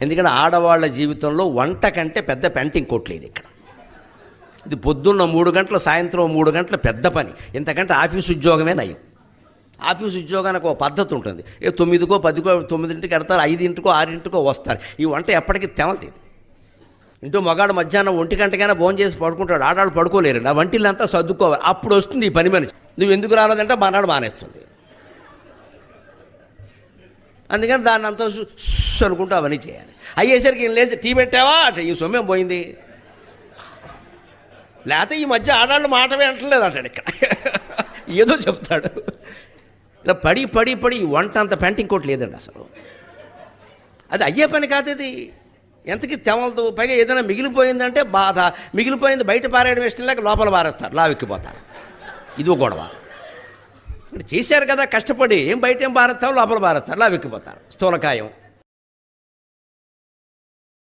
ఎందుకంటే ఆడవాళ్ళ జీవితంలో వంట కంటే పెద్ద పెంటింగ్ కొట్లేదు ఇక్కడ. ఇది పొద్దున్న 3 గంటలు సాయంత్రం 3 గంటల పెద్ద పని. ఇంతకంటే ఆఫీస్ ఉద్యోగమే నయం. ఆఫీస్ ఉద్యోగానికి ఒక పద్ధతి ఉంటుంది. 9కో 10కో 9ంటికి వెడతారు, 5కో 6కో వస్తారు. ఈ వంట ఎప్పటికీ తెమలతీది. ఇంటూ మగాడు మధ్యాహ్నం 1 గంటకైనా భోజనం చేసి పడుకుంటాడు, ఆడాడు పడుకోలేరు. నా వంటిల్లంతా సర్దుకోవాలి. అప్పుడు వస్తుంది ఈ పని మనిషి. నువ్వు ఎందుకు రాలేదంటే మనాడు మానేస్తుంది. అందుకని దాన్ని అంతా అనుకుంటూ అవన్నీ చేయాలి. అయ్యేసరికి ఈయన లేచి టీ పెట్టావా అంటే ఈ సొమ్మేం పోయింది. లేకపోతే ఈ మధ్య ఆడాళ్ళు మాట వింటలేదు అంటాడు. ఇక్కడ ఏదో చెప్తాడు. ఇలా పడి పడి పడి ఈ వంట అంత పెంటింగ్ కోట్ లేదండి అసలు. అది అయ్యే పని కాదు. ఇది ఎంతకి తెమలదు. పైగా ఏదైనా మిగిలిపోయిందంటే బాధ. మిగిలిపోయింది బయట పారేయడం ఇష్టం లేక లోపల పారేస్తారు, లావెక్కిపోతారు. ఇది ఒక గొడవ. చేశారు కదా కష్టపడి, ఏం బయట ఏం పారేస్తాం, లోపల పారేస్తారు, లావెక్కిపోతారు. స్థూలకాయం.